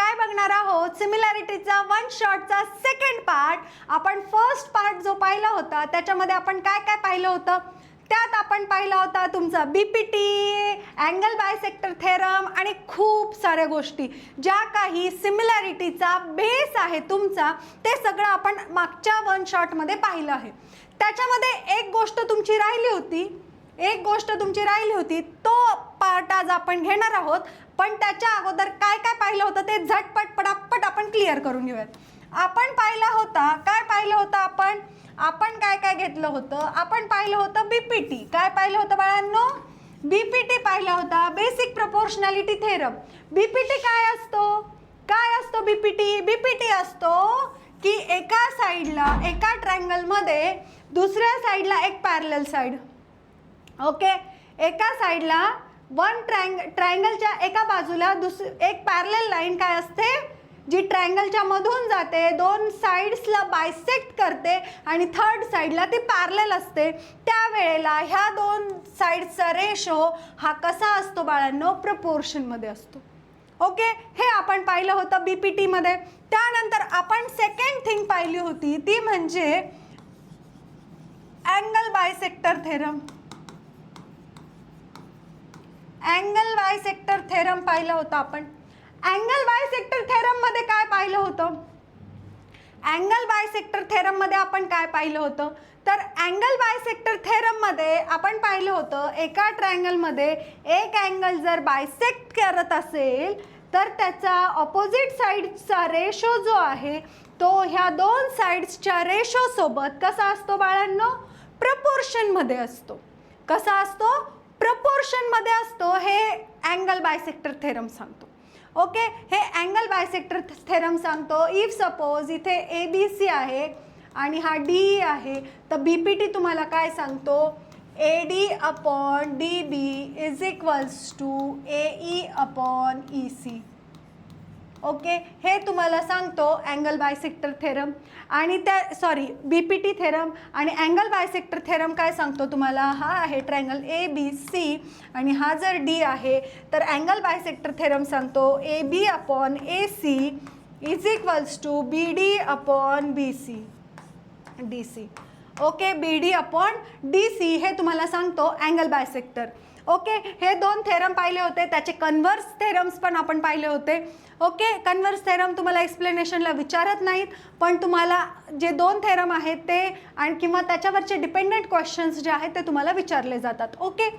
काय बघणार आहोत सिमिलॅरिटीचा वन शॉटचा सेकंड पार्ट। आपण फर्स्ट पार्ट जो पाहिला होता त्याच्यामध्ये आपण काय काय पाहिलं होतं, त्यात आपण पाहिला होता तुमचा बीपीटी, अँगल बायसेक्टर थेरम आणि खूप साऱ्या गोष्टी ज्या काही सिमिलॅरिटीचा बेस आहे तुमचा, ते सगळं आपण मागच्या वन शॉटमध्ये पाहिलं आहे। त्याच्यामध्ये एक गोष्ट तुमची राहिली होती, तो पार्ट आज आपण घेणार आहोत। पण त्याच्या अगोदर काय काय पाहिलं होतं ते झटपट पटापट आपण क्लिअर करून घेऊयात। आपण पाहिलं होतं आपण काय काय घेतलं होतं, आपण पाहिलं होतं बीपीटी। काय पाहिलं होतं बाळांनो? बीपीटी पाहिला होता, बेसिक प्रोपोर्शनॅलिटी थेरम। बीपीटी काय असतो बीपीटी? बीपीटी असतो की एका साइडला, एका ट्रायंगलमध्ये दुसऱ्या साइडला एक पॅरलल साइड, ओके, एका साइडला वन ट्रायंगलच्या एका बाजूला एक पॅरलल लाईन काय असते जी ट्रायंगलच्या मधून जाते, दोन साइड्सला बायसेक्ट करते आणि थर्ड साइडला ती पॅरलल असते। त्यावेळेला ह्या दोन साइड्सचा रेशो हा कसा असतो बाळांनो? प्रपोर्शनमध्ये असतो। ओके, हे आपण पाहिलं होतं बीपीटी मध्ये। त्यानंतर आपण सेकंड थिंग पाहिली होती ती म्हणजे angle bisector theorem. Angle bisector theorem पाहिलं होतं आपण। अँगल बायसेक्टर थेरम मध्ये काय पाहिलं होतं? अँगल बायसेक्टर थेरम मध्ये आपण काय पाहिलं होतं? तर अँगल बायसेक्टर थेरम मध्ये आपण पाहिलं होतं एका ट्रायंगल मध्ये एक अँगल जर बायसेक्ट करत असेल तर त्याचा ऑपोजिट साइडचा रेशो जो आहे तो ह्या दोन साइड्सच्या रेशो सोबत कसा असतो बाळांनो? प्रपोर्शन मध्ये असतो। कसा असतो? प्रपोर्शन मध्ये असतो। हे अँगल बायसेक्टर थेरम सांगतो। ओके, हे अँगल बायसेक्टर थेरम सांगतो इफ सपोज इथे ए बी सी आहे आणि हा डी आहे, तर बीपीटी तुम्हाला काय सांगतो? A D upon D B is equals to A E upon E C. Okay, हे तुम्हाला सांगतो अँगल बायसेक्टर थेरम आणि बीपीटी थेरम। आणि अँगल बायसेक्टर थेरम काय सांगतो तुम्हाला? हा आहे ट्रायंगल ए बी सी आणि हा जर डी आहे तर अँगल बायसेक्टर थेरम सांगतो A B upon A C is equals to B D upon B C D C. Okay, B D upon D C हे तुम्हाला सांगतो अँगल बायसेक्टर। ओके, हे दोन थेरम पाहिले होते, त्याचे कन्व्हर्स थेरम्स पण आपण पाहिले होते। ओके, कन्व्हर्स थेरम तुम्हाला एक्सप्लेनेशनला विचारत नाहीत, पण तुम्हाला जे दोन थेरम आहेत ते आणि किंवा त्याच्यावरचे डिपेंडंट क्वेश्चन्स जे आहेत ते तुम्हाला विचारले जातात। ओके,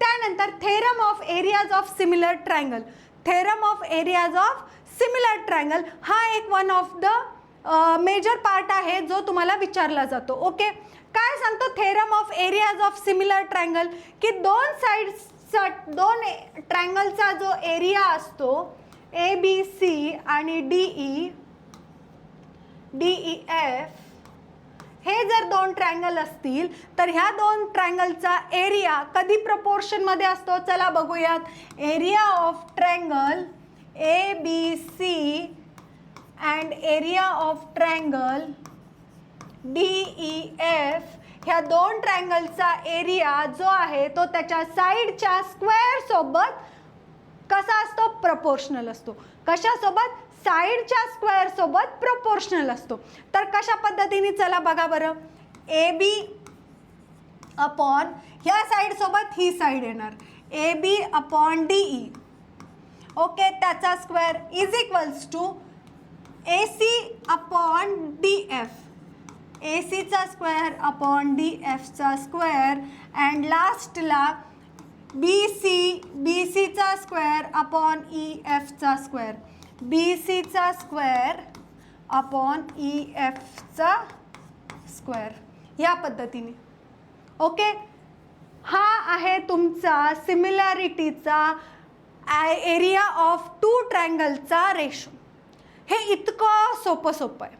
त्यानंतर theorem of areas of similar triangle. Theorem of areas of similar triangle हा एक one of the major part आहे जो तुम्हाला विचारला जातो। ओके, काय सांगतो theorem of areas of similar triangle? की दोन साइड्सचा, दोन ट्रायंगलचा जो एरिया असतो ए बी सी आणि डी ई एफ, हे जर दोन ट्रायंगल असतील तर ह्या दोन ट्रायंगलचा एरिया कधी प्रपोर्शन मध्ये असतो? चला बघूयात। Area of triangle A B C and area of triangle D E F, ह्या दोन ट्रायंगलचा एरिया जो आहे तो त्याच्या साइडच्या स्क्वेअर सोबत कसा असतो? प्रपोर्शनल असतो। कशासोबत? साइडच्या स्क्वेअर सोबत प्रपोर्शनल असतो। तर कशा पद्धतीने? चला बघा बरं, ए बी अपॉन ह्या साइड सोबत ही साइड येणार A B upon D E, okay, त्याचा square is equals to A C upon D F, A सीचा स्क्वेअर अपॉन डी एफचा स्क्वेअर अँड लास्टला बी सीचा स्क्वेअर अपॉन ई एफचा स्क्वेअर, बी सीचा स्क्वेअर अपॉन ई एफचा square, या पद्धतीने। ओके, हा आहे तुमचा सिमिलॅरिटीचा एरिया ऑफ टू ट्रायंगलचा रेशो। हे इतकं सोपं आहे।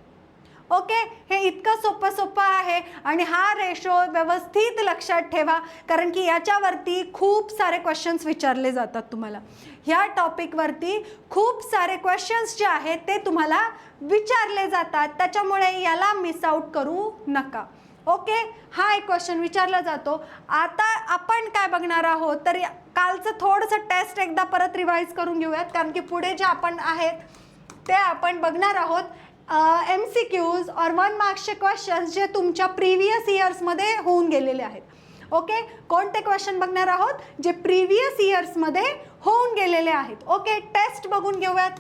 ओके, हे इतकं सोपं आहे आणि हा रेशो व्यवस्थित लक्षात ठेवा, कारण की याच्यावरती खूप सारे क्वेश्चन्स विचारले जातात तुम्हाला। ह्या टॉपिकवरती खूप सारे क्वेश्चन्स जे आहेत ते तुम्हाला विचारले जातात, त्याच्यामुळे याला मिस आउट करू नका। ओके, हा एक क्वेश्चन विचारला जातो। आता आपण काय बघणार आहोत तर कालचं थोडंसं टेस्ट एकदा परत रिवाइज करून घेऊयात, कारण की पुढे जे आपण आहेत ते आपण बघणार आहोत MCQs और 1 मार्क्सचे क्वेश्चन्स जे तुमच्या प्रिव्हियस इयर्समध्ये होऊन गेलेले आहेत. ओके, कोणते क्वेश्चन बघणार आहोत जे प्रिव्हियस इयर्समध्ये होऊन गेलेले आहेत. ओके, टेस्ट बघून घेऊयात.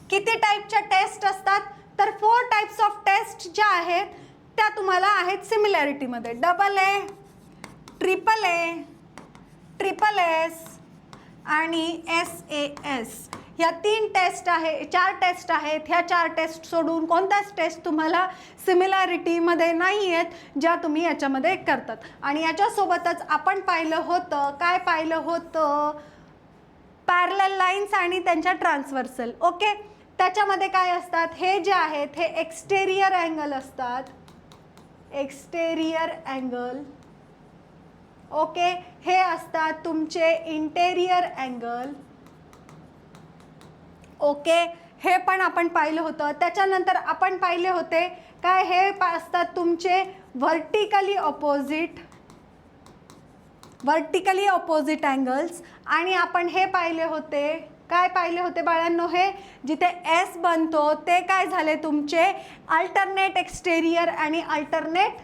किती टाईपच्या टेस्ट असतात, तर 4 टाइप्स ऑफ टेस्ट ज्या आहेत त्या तुम्हाला आहेत सिमिलॅरिटीमध्ये. AA, AAA, SSS आणि SAS. ह्या 3 टेस्ट आहे, 4 टेस्ट आहेत. ह्या 4 टेस्ट सोडून कोणत्याच टेस्ट तुम्हाला सिमिलॅरिटीमध्ये नाही आहेत ज्या तुम्ही याच्यामध्ये करतात. आणि याच्यासोबतच आपण पाहिलं होतं, काय पाहिलं होतं, पॅरलल लाईन्स आणि त्यांच्या ट्रान्सव्हर्सल. ओके, त्याच्यामध्ये काय असतात, हे जे आहेत हे एक्सटेरियर अँगल असतात, एक्सटेरियर अँगल. ओके, हे असतात तुमचे इंटेरियर अँगल. ओके, हे पण आपण पाहिलं होतं. त्याच्यानंतर आपण पाहिले होते काय, हे असतात तुमचे व्हर्टिकली ऑपोजिट अँगल्स. आणि आपण हे पाहिले होते, काय पाहिले होते बाळांनो, हे जिथे S बनतो ते काय झाले तुमचे अल्टरनेट एक्सटेरियर आणि अल्टरनेट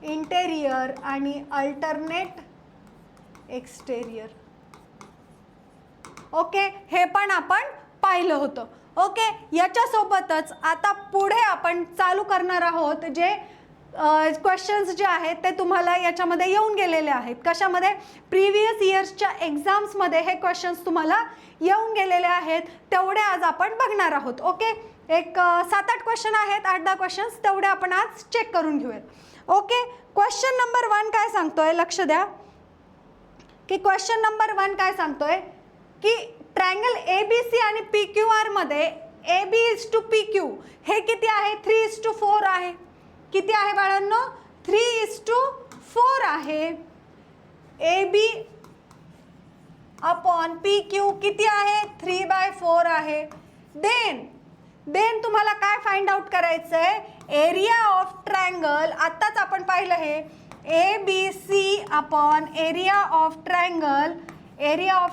इंटेरियर आणि अल्टरनेट एक्सटेरियर. ओके, हे पण आपण पाहिलं होतं. ओके, याच्यासोबतच आता पुढे आपण चालू करणार आहोत जे क्वेश्चन्स जे आहेत ते तुम्हाला याच्यामध्ये येऊन गेलेले आहेत. कशामध्ये, प्रिव्हियस इयर्सच्या एक्झाम्समध्ये हे क्वेश्चन्स तुम्हाला येऊन गेलेले आहेत. तेवढे आज आपण बघणार आहोत. ओके, एक 7-8 क्वेश्चन आहेत, 8-10 क्वेश्चन्स तेवढे आपण आज चेक करून घेऊयात. ओके, क्वेश्चन नंबर 1 काय सांगतोय, लक्ष द्या की क्वेश्चन नंबर 1 काय सांगतोय की ट्रायंगल ABC आणि PQR मध्ये AB:PQ हे किती आहे, 3:4 आहे. किती आहे बाळांनो, 3:4 आहे. AB/PQ किती आहे, 3/4 आहे. देन तुम्हाला काय फाइंड आउट करायचं आहे, एरिया ऑफ ट्रायंगल. आत्ताच आपण पाहिलं हे ABC/ area of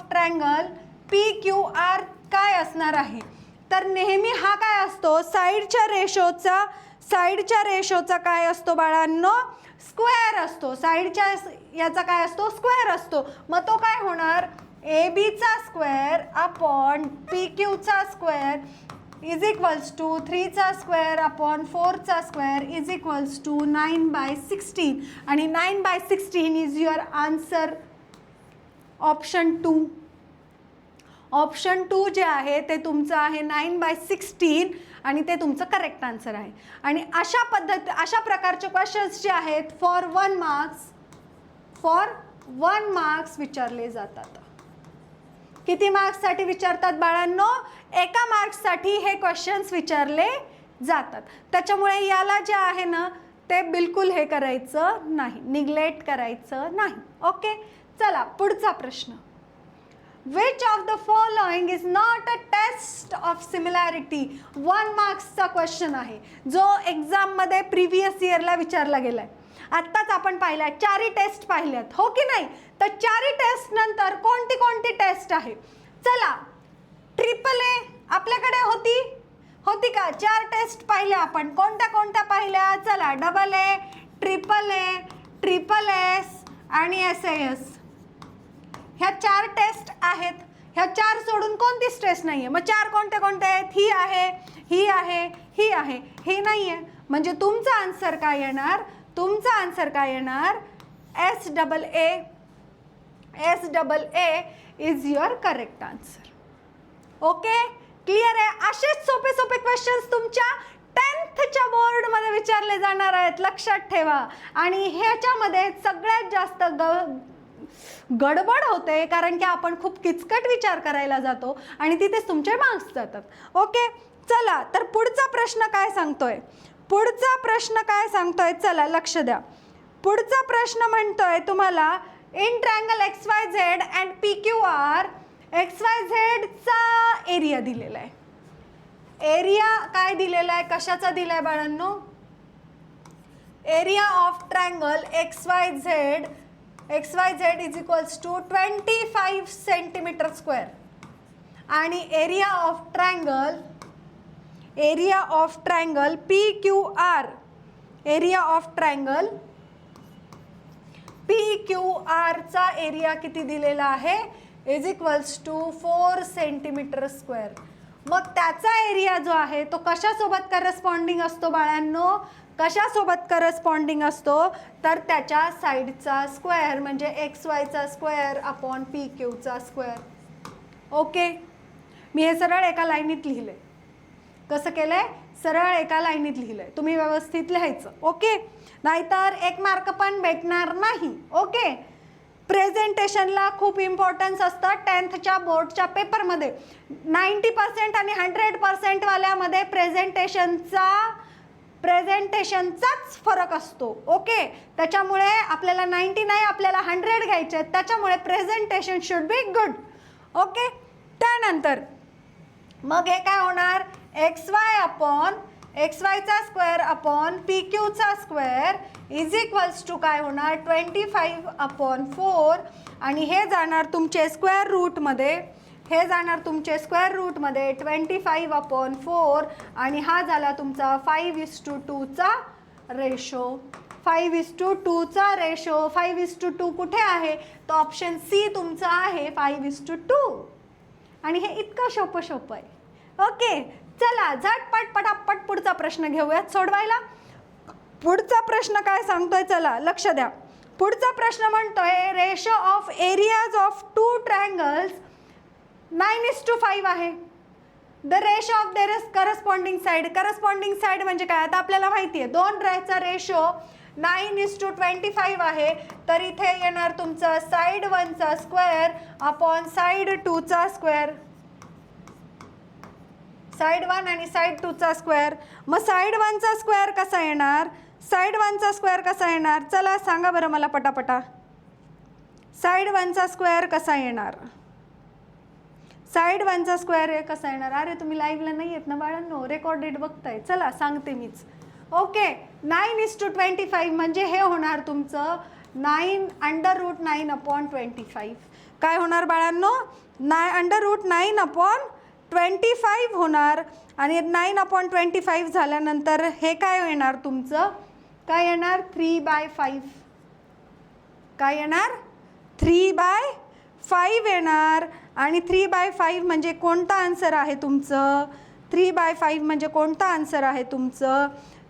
triangle PQR काय असणार आहे. तर नेहमी हा काय असतो, साईडच्या रेशोचा काय असतो बाळांनो, स्क्वेअर असतो. साईडच्या याचा काय असतो, स्क्वेअर असतो. मग तो काय होणार, ABचा स्क्वेअर अपॉन PQचा स्क्वेअर इज इक्वल्स टू 3चा स्क्वेअर अपॉन 4चा स्क्वेअर इज इक्वल्स टू 9/16. आणि 9/16 is your answer option 2. Option 2 जे आहे ते तुमचं आहे 9/16 आणि ते तुमचं करेक्ट आन्सर आहे. आणि अशा प्रकारचे क्वेश्चन्स जे आहेत फॉर 1 मार्क्स विचारले जातात. किती मार्क्ससाठी विचारतात बाळांनो, एका मार्क्ससाठी हे क्वेश्चन्स विचारले जातात. त्याच्यामुळे याला जे आहे ना ते बिलकुल हे करायचं नाही, निग्लेक्ट करायचं नाही. ओके, चला पुढचा प्रश्न. Which of the following is not a test of similarity? 1 मार्क्सचा question आहे जो एक्झाममध्ये प्रिव्हियस इयरला विचारला गेलाय. आत्ताच आपण पाहिलाय, 4 टेस्ट पाहिल्यात, हो की नाही. तर 4 टेस्ट नंतर कोणती टेस्ट आहे, चला AAA आपल्याकडे होती का, 4 टेस्ट पाहिल्या आपण. कोणत्या पाहिल्या, चला AA, SSS आणि SAS. ह्या 4 टेस्ट आहेत. ह्या 4 सोडून कोणतीच टेस्ट नाही आहे. मग 4 कोणते आहेत, ही आहे, ही नाही आहे. म्हणजे तुमचा आन्सर काय येणार, SAA is your correct answer. Okay, clear आहे. असेच सोपे क्वेश्चन्स तुमच्या 10thच्या बोर्डमध्ये विचारले जाणार आहेत, लक्षात ठेवा. आणि ह्याच्यामध्ये सगळ्यात जास्त गडबड होते कारण की आपण खूप किचकट विचार करायला जातो आणि तिथेच तुमचे मार्क्स जातात. ओके, चला तर पुढचा प्रश्न काय सांगतोय, चला लक्ष द्या. पुढचा प्रश्न म्हणतोय तुम्हाला in triangle XYZ and PQR XYZ चा एरिया दिलेला आहे. एरिया काय दिलेला आहे, कशाचा दिलाय बाळांनो, area of triangle XYZ XYZ is equals to 25 centimetre square आणि area of triangle PQR, area of triangle PQR चा एरिया किती दिलेला आहे is equals to 4 centimetre square. मग त्याचा एरिया जो आहे तो कशासोबत करस्पॉन्डिंग असतो बाळांनो, कशासोबत करस्पॉन्डिंग असतो तर त्याच्या साईडचा स्क्वेअर म्हणजे XYचा स्क्वेअर अपॉन PQचा स्क्वेअर. ओके, मी हे सरळ एका लाईनीत लिहिलंय. कसं केलंय, सरळ एका लाईनीत लिहिलंय. तुम्ही व्यवस्थित लिहायचं. ओके, नाहीतर 1 मार्क पण भेटणार नाही. ओके, प्रेझेंटेशनला खूप इम्पॉर्टन्स असतं. 10thच्या बोर्डच्या पेपरमध्ये 90% आणि 100% वाल्यामध्ये प्रेझेंटेशनचाच फरक असतो. ओके, त्याच्यामुळे आपल्याला 90 नाही, आपल्याला 100 घ्यायचे आहेत. त्याच्यामुळे presentation should be good. Okay, त्यानंतर मग हे काय होणार, XYचा स्क्वेअर अपॉन PQचा स्क्वेअर इज इक्वल्स टू काय होणार 25/4 आणि हे जाणार तुमचे स्क्वेअर रूटमध्ये, 25/4 आणि हा झाला तुमचा 5:2 चा रेशो. 5:2 चा रेशो, 5:2 कुठे आहे तो ऑप्शन सी तुमचा आहे 5:2 आणि हे इतकं सोपं आहे. ओके, चला झटपट पटापट पुढचा प्रश्न घेऊयात सोडवायला. पुढचा प्रश्न काय सांगतोय, चला लक्ष द्या. पुढचा प्रश्न म्हणतोय ratio of areas of 2 triangles 9:5 आहे. The ratio of their corresponding side म्हणजे काय, आता आपल्याला माहिती आहे 2 चा रेशो 9:25 आहे. तर इथे येणार तुमचा साईड 1चा स्क्वेअर अपॉन साईड 2चा स्क्वेअर, साईड 1 आणि साईड 2चा स्क्वेअर. मग साईड 1चा स्क्वेअर कसा येणार, चला सांगा बरं मला पटापटा. साईड 1चा स्क्वेअर कसा येणार, अरे तुम्ही लाईव्हला नाही येत ना बाळांनो, रेकॉर्डेड बघताय. चला सांगते मीच. ओके, 9:25 म्हणजे हे होणार तुमचं 9√9/25. काय होणार बाळांनो, √9/25 होणार. आणि 9/25 झाल्यानंतर हे काय येणार तुमचं, काय येणार 3/5. काय येणार 3/5 येणार. आणि 3/5 म्हणजे कोणता आन्सर आहे तुमचं, 3/5 म्हणजे कोणता आन्सर आहे तुमचं,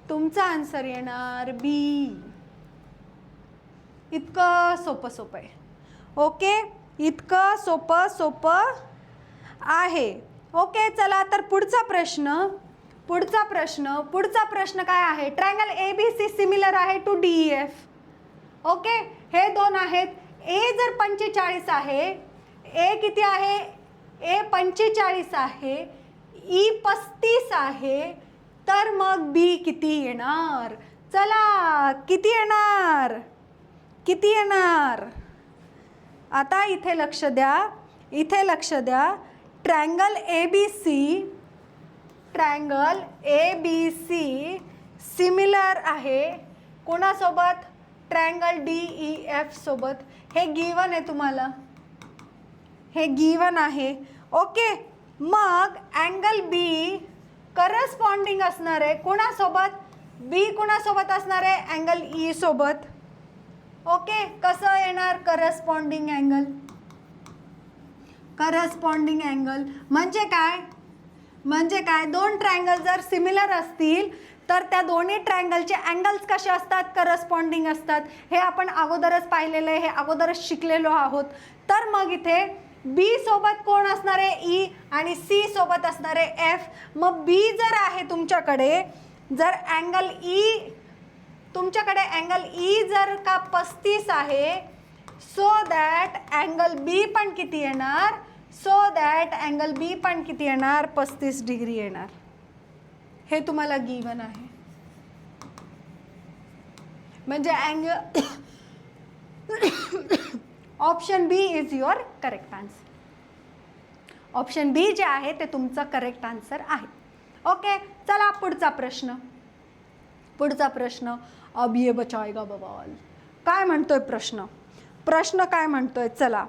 तुमचा आन्सर येणार बी. इतकं सोपं आहे. ओके, इतकं सोपं आहे. ओके, चला तर पुढचा प्रश्न काय आहे, ट्रायंगल ABC सिमिलर आहे टू DEF. ओके, हे 2 आहेत. ए जर 45 आहे, ए किती आहे, ए 45 आहे, ई 35 आहे, तर मग बी किती येणार. चला किती येणार, आता इथे लक्ष द्या. ट्रायंगल ABC सिमिलर आहे कोणासोबत, ट्रायंगल DEF सोबत. हे गिवन आहे तुम्हाला, हे गिवन आहे. ओके, मग अँगल बी करस्पॉन्डिंग असणार आहे कोणासोबत, बी कोणासोबत असणार आहे, अँगल ई सोबत. ओके, कसं येणार करस्पॉन्डिंग अँगल म्हणजे काय, 2 ट्रायंगल जर सिमिलर असतील तर त्या दोन्ही ट्रायंगलचे अँगल्स कसे असतात, करस्पॉन्डिंग असतात. हे आपण अगोदरच पाहिलेलं आहे, हे अगोदरच शिकलेलो आहोत. तर मग इथे बी सोबत कोण असणार आहे, ई आणि सी सोबत असणार आहे एफ. मग बी जर आहे तुमच्याकडे, जर अँगल ई जर का 35 आहे, सो दॅट अँगल बी पण किती येणार, 35 डिग्री येणार. हे तुम्हाला गिवन आहे. म्हणजे angle option B is your correct answer. Option B जे आहे ते तुमचं करेक्ट आन्सर आहे. ओके, चला पुढचा प्रश्न. अब ये बचाएगा बवाल. काय म्हणतोय प्रश्न, प्रश्न काय म्हणतोय, चला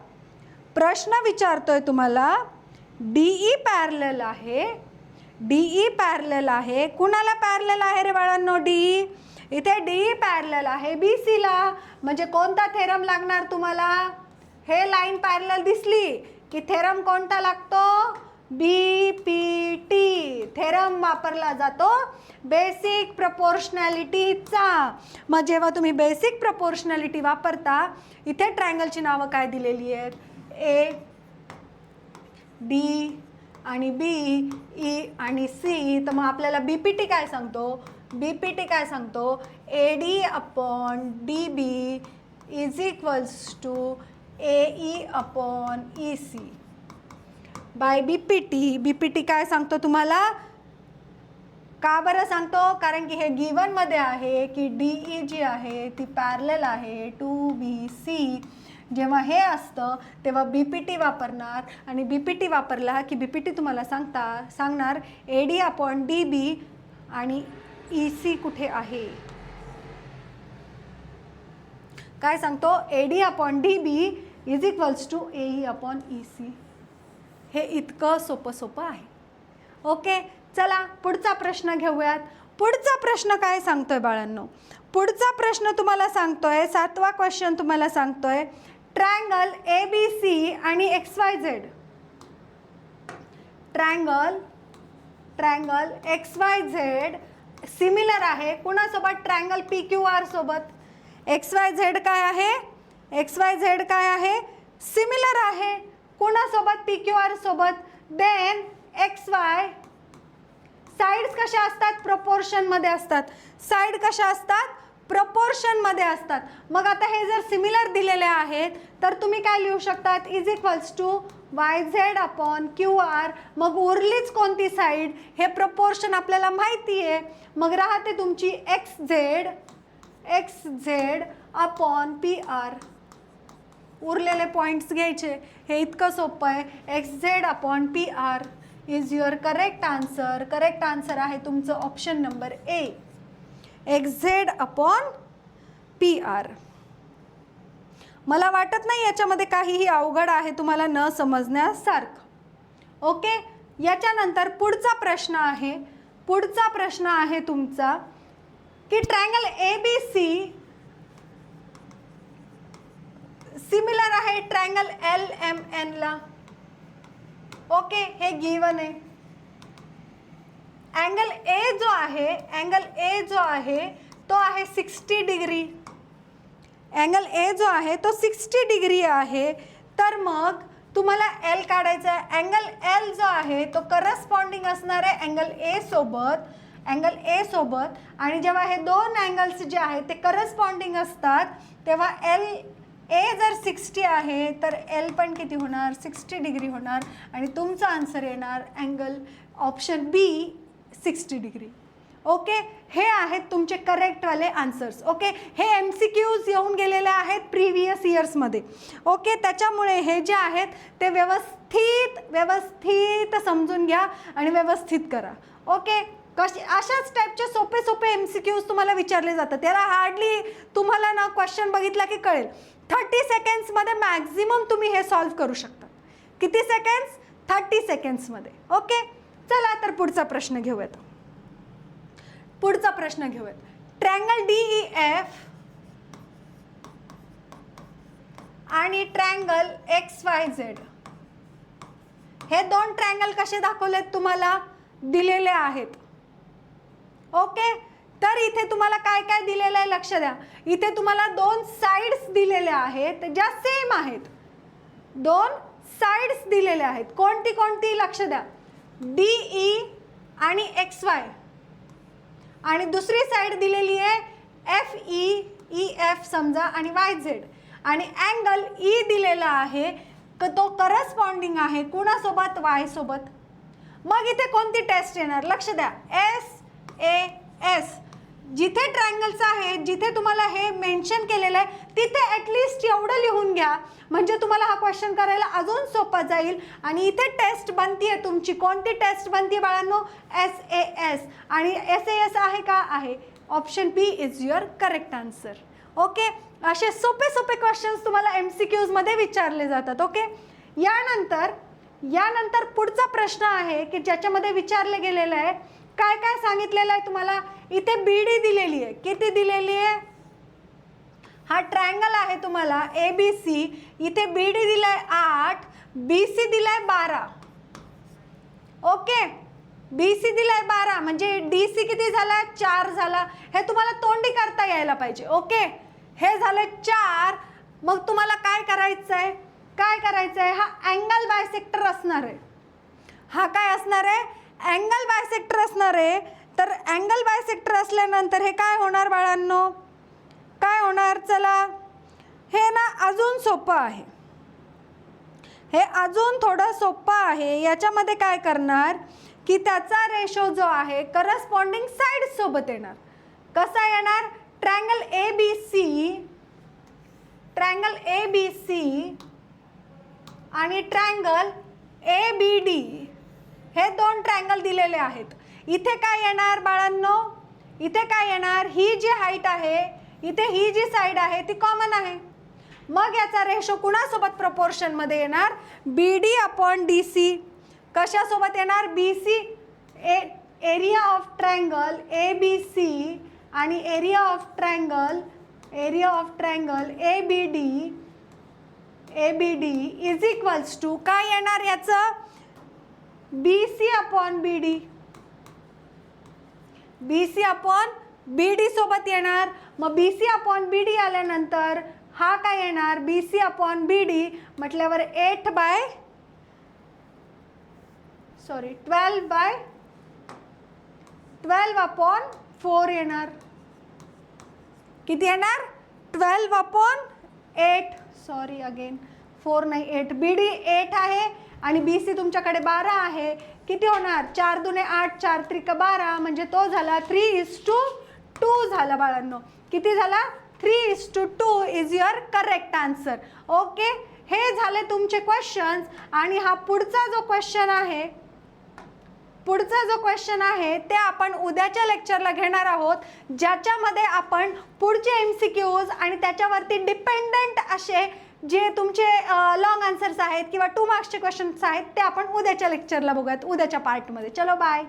प्रश्न विचारतोय तुम्हाला, DE पॅरलल आहे, DE पॅरलल आहे, कुणाला पॅरलल आहे रे बाळांनो? DE, इथे DE पॅरलल आहे BC ला. म्हणजे कोणता थेरम लागणार तुम्हाला? हे लाईन पॅरलल दिसली की थेरम कोणता लागतो? BPT थेरम वापरला जातो बेसिक प्रपोर्शनॅलिटीचा. मग जेव्हा तुम्ही बेसिक प्रपोर्शनॅलिटी वापरता, इथे ट्रायंगलची नावं काय दिलेली आहेत? A, D आणि B, E आणि C. तर मग आपल्याला BPT काय सांगतो? BPT काय सांगतो? AD upon DB is equals to AE upon EC by BPT. BPT काय सांगतो तुम्हाला? का बरं सांगतो? कारण की हे गिवनमध्ये आहे की DE जी आहे ती पॅरलल आहे टू BC. जेव्हा हे असतं तेव्हा BPT वापरणार, आणि BPT वापरला की BPT तुम्हाला सांगणार AD अपॉन DB आणि EC कुठे आहे. काय सांगतो? AD upon DB is equals to AE upon EC. हे इतकं सोपं आहे. ओके, चला पुढचा प्रश्न घेऊयात. पुढचा प्रश्न काय सांगतोय बाळांनो? पुढचा प्रश्न तुम्हाला सांगतोय, 7वा क्वेश्चन तुम्हाला सांगतोय, ट्रायंगल ABC आणि XYZ. ट्रायंगल XYZ सिमिलर आहे कुणासोबत? ट्रायंगल PQR सोबत. XYZ काय आहे? XYZ काय आहे? सिमिलर आहे कुणासोबत? PQR सोबत. देन XY साइड्स कशा असतात? प्रपोर्शन मध्ये असतात. साइड कशा असतात? प्रपोर्शन मध्ये असतात. मग आता हे जर सिमिलर दिलेले आहेत तर तुम्ही काय लिहू शकतात? Is equals to YZ upon QR. मग उरलीच कोणती साइड? हे प्रपोर्शन आपल्याला माहिती आहे. मग राहते तुमची XZ अपॉन PR. उरलेले पॉइंट्स घ्यायचे. हे इतकं सोपं आहे. XZ upon PR is your correct answer. Correct answer आहे तुमचं option number A, XZ upon PR. मला वाटत नाही याच्यामध्ये काहीही अवघड आहे तुम्हाला न समजण्यासारखं. ओके, याच्यानंतर पुढचा प्रश्न आहे. पुढचा प्रश्न आहे तुमचा की ट्रायंगल ABC सिमिलर आहे ट्रायंगल LMN ला. ओके, हे गिवन आहे. अँगल A जो आहे तो आहे 60 डिग्री. अँगल A जो आहे तो 60 डिग्री आहे. तर मग तुम्हाला L काढायचा आहे. अँगल L जो आहे तो करस्पॉन्डिंग असणार आहे अँगल A सोबत. आणि जेव्हा हे दोन अँगल्स जे आहेत ते करस्पॉन्डिंग असतात तेव्हा A जर 60 आहे तर L पण किती होणार? 60 डिग्री होणार. आणि तुमचा आन्सर येणार angle option B 60 degree. Okay, हे आहेत तुमचे करेक्टवाले आन्सर्स. ओके, हे MCQs येऊन गेलेले आहेत प्रिव्हियस इयर्समध्ये. ओके, त्याच्यामुळे हे जे आहेत ते व्यवस्थित समजून घ्या आणि व्यवस्थित करा. ओके, अशाच टाईपचे सोपे MCQs तुम्हाला विचारले जातात. त्याला हार्डली तुम्हाला ना क्वेश्चन बघितला की कळेल. 30 सेकंड्समध्ये मॅक्झिमम तुम्ही हे सॉल्व्ह करू शकता. किती सेकंड्स? 30 सेकंड्समध्ये. ओके, चला तर पुढचा प्रश्न घेऊयात. ट्रायंगल DEF आणि ट्रायंगल XYZ हे दोन ट्रायंगल कसे दाखवलेत तुम्हाला? दिलेले आहेत. ओके, तर इथे तुम्हाला काय काय दिलेलं आहे लक्ष द्या. इथे तुम्हाला दोन साइड्स दिलेल्या आहेत ज्या सेम आहेत. दोन साइड्स दिलेल्या आहेत. कोणती लक्ष द्या. DE आणि XY. आणि दुसरी साइड दिलेली आहे FE, EF समजा आणि YZ. आणि अँगल E दिलेला आहे तो करस्पॉन्डिंग आहे कुणासोबत? Y सोबत. मग इथे कोणती टेस्ट येणार? लक्ष द्या. SAS. जिथे ट्रायंगल्स आहे, जिथे तुम्हाला हे मेन्शन केलेलं आहे तिथे ॲटलिस्ट एवढं लिहून घ्या म्हणजे तुम्हाला हा क्वेश्चन करायला अजून सोपा जाईल. आणि इथे टेस्ट बनतीये तुमची. कोणती टेस्ट बनतीये बाळांनो? SAS. आणि SAS आहे का? आहे. Option B is your correct answer. Okay, असे सोपे सोपे क्वेश्चन्स तुम्हाला MCQs मध्ये विचारले जातात. ओके, यानंतर पुढचा प्रश्न आहे की ज्याच्यामध्ये विचारले गेलेलं आहे, काय काय सांगितलेलं आहे तुम्हाला. इथे BD दिलेली आहे. किती दिलेली आहे? हा ट्रायंगल आहे तुम्हाला ABC. इथे BD दिलाय 8, BC दिलाय 12. ओके, BC दिलाय 12 म्हणजे DC किती झाला? 4 झाला. हे तुम्हाला तोंडी करता यायला पाहिजे. ओके, हे झाले 4. मग तुम्हाला काय करायचं आहे? हा अँगल बायसेक्टर असणार आहे. हा काय असणार आहे? अँगल बायसेक्टर असणार आहे. तर अँगल बायसेक्टर असल्यानंतर हे काय होणार बाळांनो? काय होणार? चला, हे ना अजून सोपं आहे. हे अजून थोडं सोपं आहे. याच्यामध्ये काय करणार की त्याचा रेशो जो आहे करस्पॉन्डिंग साइड सोबत येणार. कसा येणार? ट्रायंगल ABC आणि ट्रायंगल ABD हे 2 ट्रायंगल दिलेले आहेत. इथे काय येणार बाळांनो? इथे काय येणार? ही जी हाईट आहे, इथे ही जी साइड आहे ती कॉमन आहे. मग याचा रेशो कुणासोबत प्रपोर्शन मध्ये येणार? BD upon DC. कशासोबत येणार? BC area of triangle ABC आणि area of triangle ABD is equals to काय येणार याचं? BC अपॉन BD सोबत येणार. मग BC अपॉन BD आल्यानंतर हा काय येणार? BC अपॉन BD म्हटल्यावर 12 अपॉन 4 येणार. किती येणार? 12 अपॉन 8. सॉरी अगेन 4 नाही 8. BD 8 आहे आणि BC तुमच्याकडे 12 आहे. किती होणार? 4 दुने 8, 4 त्रिक 12 म्हणजे तो झाला 3:2 झाला बाळांनो. किती झाला? 3:2 is your correct answer. Okay, हे झाले तुमचे क्वेश्चन्स. आणि हा पुढचा जो क्वेश्चन आहे ते आपण उद्याच्या लेक्चरला घेणार आहोत, ज्याच्यामध्ये आपण पुढचे MCQs आणि त्याच्यावरती डिपेंडंट असे जे तुमचे लॉंग आन्सर्स आहेत किंवा 2 मार्क्सचे क्वेश्चन्स आहेत ते आपण उद्याच्या लेक्चरला बघूयात, उद्याच्या पार्टमध्ये. चलो बाय.